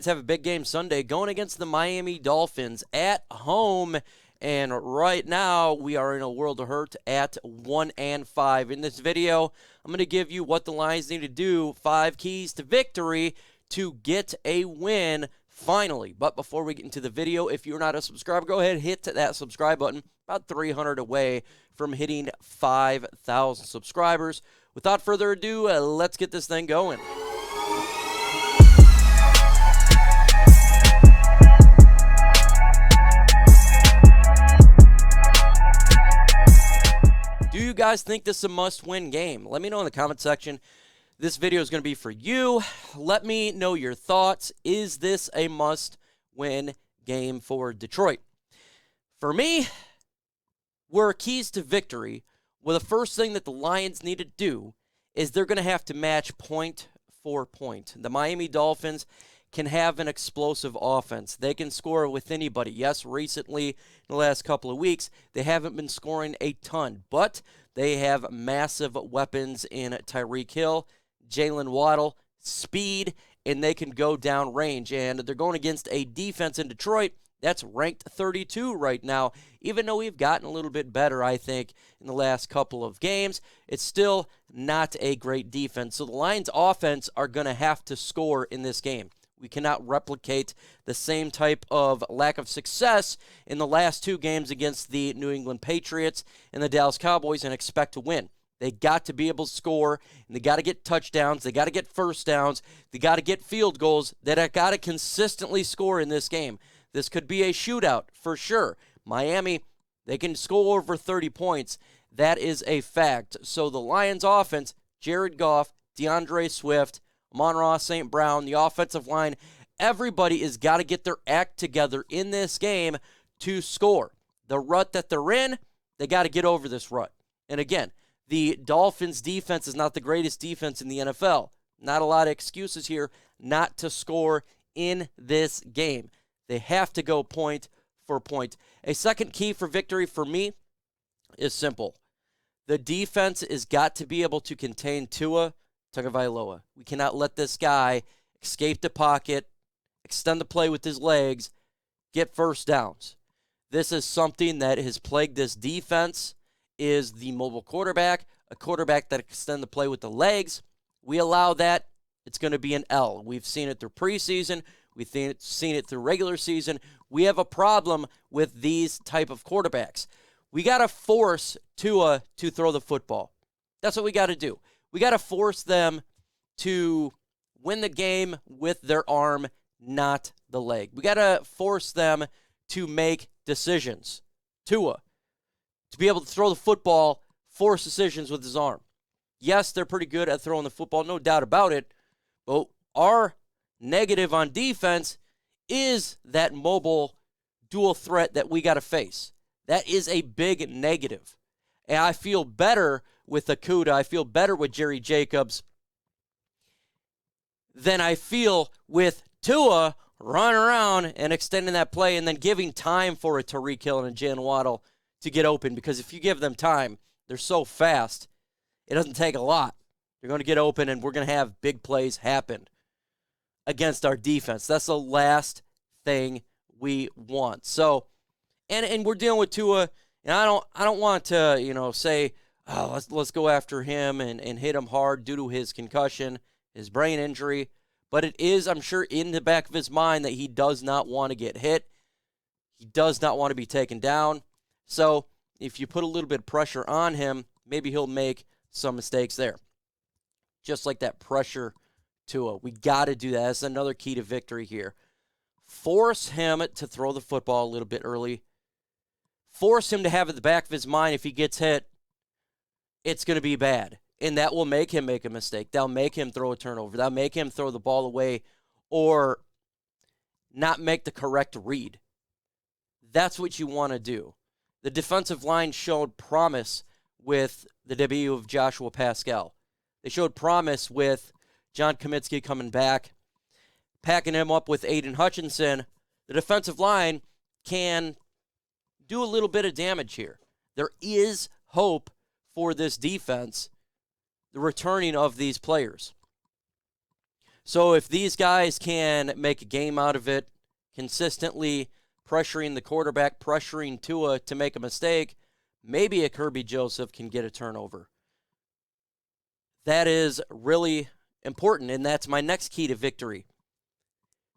Have a big game Sunday going against the Miami Dolphins at home. And right now, we are in a world of hurt at 1-5. In this video, I'm going to give you what the Lions need to do, 5 keys to victory to get a win finally. But before we get into the video, if you're not a subscriber, go ahead and hit that subscribe button. About 300 away from hitting 5,000 subscribers. Without further ado, let's get this thing going. Do you guys think this is a must-win game? Let me know in the comment section. This video is going to be for you. Let me know your thoughts. Is this a must-win game for Detroit? For me, where keys to victory, well, the first thing that the Lions need to do is they're going to have to match point for point. The Miami Dolphins can have an explosive offense. They can score with anybody. Yes, recently, in the last couple of weeks, they haven't been scoring a ton, but they have massive weapons in Tyreek Hill, Jalen Waddle, speed, and they can go down range. And they're going against a defense in Detroit that's ranked 32 right now. Even though we've gotten a little bit better, I think, in the last couple of games, it's still not a great defense. So the Lions' offense are going to have to score in this game. We cannot replicate the same type of lack of success in the last 2 games against the New England Patriots and the Dallas Cowboys and expect to win. They got to be able to score, and they got to get touchdowns, they got to get first downs, they got to get field goals, that got to consistently score in this game. This could be a shootout for sure. Miami, they can score over 30 points. That is a fact. So the Lions offense, Jared Goff, DeAndre Swift, Amon-Ra St. Brown, the offensive line, everybody has got to get their act together in this game to score. The rut that they're in, they got to get over this rut. And again, the Dolphins' defense is not the greatest defense in the NFL. Not a lot of excuses here not to score in this game. They have to go point for point. A second key for victory for me is simple. The defense has got to be able to contain Tua Tagovailoa. We cannot let this guy escape the pocket, extend the play with his legs, get first downs. This is something that has plagued this defense, is the mobile quarterback, a quarterback that extends the play with the legs. We allow that, it's going to be an L. We've seen it through preseason. We've seen it through regular season. We have a problem with these type of quarterbacks. We got to force Tua to throw the football. That's what we got to do. We got to force them to win the game with their arm, not the leg. We got to force them to make decisions. Tua, to be able to throw the football, force decisions with his arm. Yes, they're pretty good at throwing the football, no doubt about it. But our negative on defense is that mobile dual threat that we got to face. That is a big negative. And I feel better with Okudah. I feel better with Jerry Jacobs than I feel with Tua running around and extending that play and then giving time for a Tyreek Hill and a Jalen Waddle to get open. Because if you give them time, they're so fast, it doesn't take a lot. They're going to get open, and we're going to have big plays happen against our defense. That's the last thing we want. So, and we're dealing with Tua, and I don't want to, say, oh, let's go after him and hit him hard due to his concussion, his brain injury. But it is, I'm sure, in the back of his mind that he does not want to get hit. He does not want to be taken down. So if you put a little bit of pressure on him, maybe he'll make some mistakes there. Just like that pressure Tua. We got to do that. That's another key to victory here. Force him to throw the football a little bit early. Force him to have at the back of his mind, if he gets hit, it's going to be bad. And that will make him make a mistake. That'll make him throw a turnover. That'll make him throw the ball away or not make the correct read. That's what you want to do. The defensive line showed promise with the debut of Joshua Pascal. They showed promise with John Cominsky coming back, packing him up with Aidan Hutchinson. The defensive line can do a little bit of damage here. There is hope for this defense, the returning of these players. So if these guys can make a game out of it, consistently pressuring the quarterback, pressuring Tua to make a mistake, maybe a Kirby Joseph can get a turnover. That is really important, and that's my next key to victory.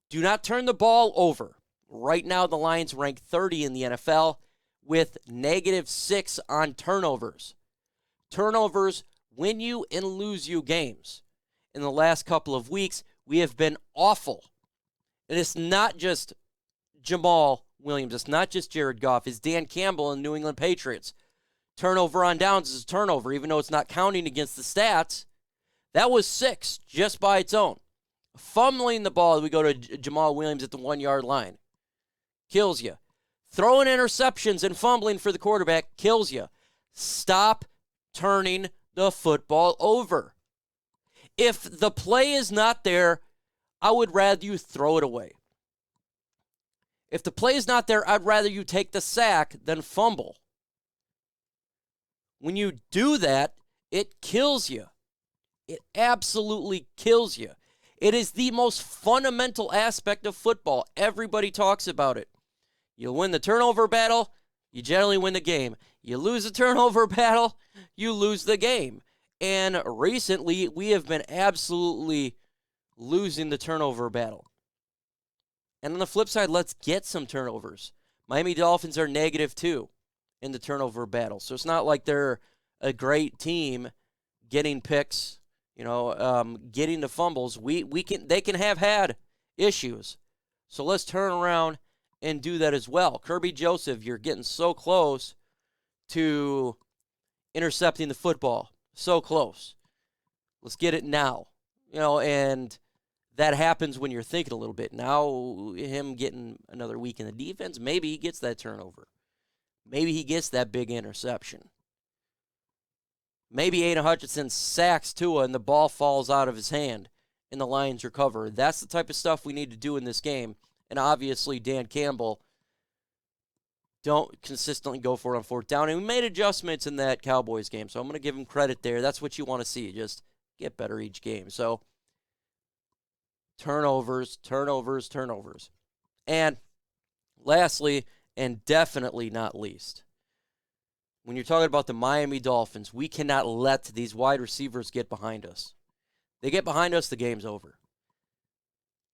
Do not turn the ball over. Right now, the Lions rank 30 in the NFL with -6 on turnovers. Turnovers win you and lose you games. In the last couple of weeks, we have been awful. And it's not just Jamal Williams. It's not just Jared Goff. It's Dan Campbell and New England Patriots. Turnover on downs is a turnover, even though it's not counting against the stats. That was 6 just by its own. Fumbling the ball, we go to Jamal Williams at the 1-yard line. Kills you. Throwing interceptions and fumbling for the quarterback kills you. Stop turning the football over. If the play is not there, I would rather you throw it away. If the play is not there, I'd rather you take the sack than fumble. When you do that, it kills you. It absolutely kills you. It is the most fundamental aspect of football. Everybody talks about it. You win the turnover battle, you generally win the game. You lose the turnover battle, you lose the game. And recently, we have been absolutely losing the turnover battle. And on the flip side, let's get some turnovers. Miami Dolphins are -2 in the turnover battle. So it's not like they're a great team getting picks, getting the fumbles. They can have had issues. So let's turn around and do that as well. Kirby Joseph, you're getting so close to intercepting the football. So close. Let's get it now. And that happens when you're thinking a little bit. Now, him getting another week in the defense, maybe he gets that turnover. Maybe he gets that big interception. Maybe Aidan Hutchinson sacks Tua and the ball falls out of his hand and the Lions recover. That's the type of stuff we need to do in this game. And obviously, Dan Campbell don't consistently go for it on 4th down. And we made adjustments in that Cowboys game, so I'm going to give him credit there. That's what you want to see. Just get better each game. So turnovers. And lastly, and definitely not least, when you're talking about the Miami Dolphins, we cannot let these wide receivers get behind us. They get behind us, the game's over.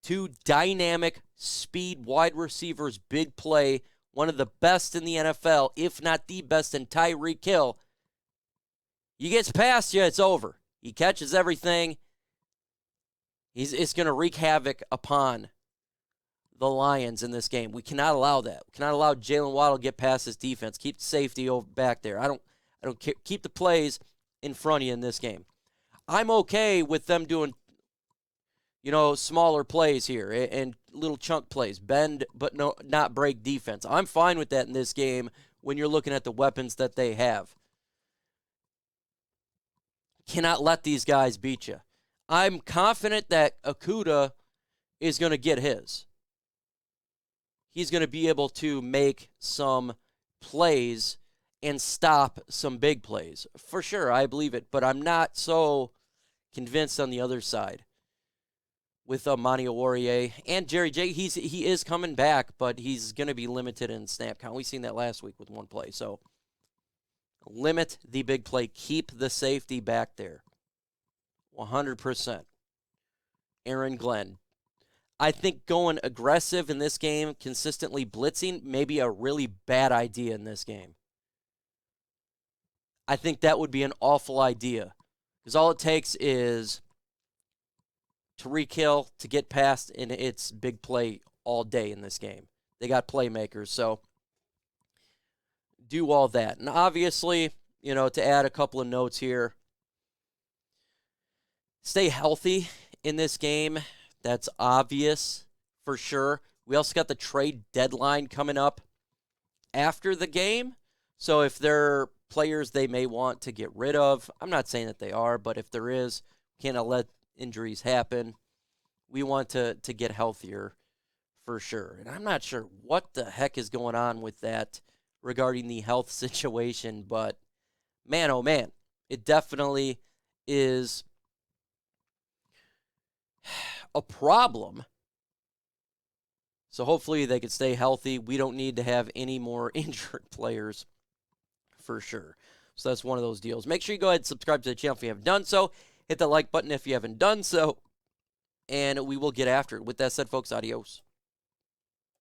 2 dynamic speed wide receivers, big play, one of the best in the NFL, if not the best, in Tyreek Hill. He gets past you, it's over. He catches everything. It's going to wreak havoc upon the Lions in this game. We cannot allow that. We cannot allow Jalen Waddle to get past his defense. Keep the safety over back there. I don't care. Keep the plays in front of you in this game. I'm okay with them doing, smaller plays here and little chunk plays. Bend but not break defense. I'm fine with that in this game when you're looking at the weapons that they have. Cannot let these guys beat you. I'm confident that Okudah is going to get his. He's going to be able to make some plays and stop some big plays. For sure, I believe it. But I'm not so convinced on the other side with Monty Oruwariye and Jerry J. He is coming back, but he's going to be limited in snap count. We've seen that last week with one play. So limit the big play. Keep the safety back there. 100%. Aaron Glenn. I think going aggressive in this game, consistently blitzing, may be a really bad idea in this game. I think that would be an awful idea. Because all it takes is Tyreek Hill to get past, and it's big play all day in this game. They got playmakers, so do all that. And obviously, to add a couple of notes here, stay healthy in this game. That's obvious for sure. We also got the trade deadline coming up after the game. So if there are players they may want to get rid of, I'm not saying that they are, but if there is, can't let injuries happen. We want to get healthier for sure. And I'm not sure what the heck is going on with that regarding the health situation, but man, oh man, it definitely is a problem. So hopefully they can stay healthy. We don't need to have any more injured players for sure. So that's one of those deals. Make sure you go ahead and subscribe to the channel if you haven't done so. Hit that like button if you haven't done so. And we will get after it. With that said, folks, adios.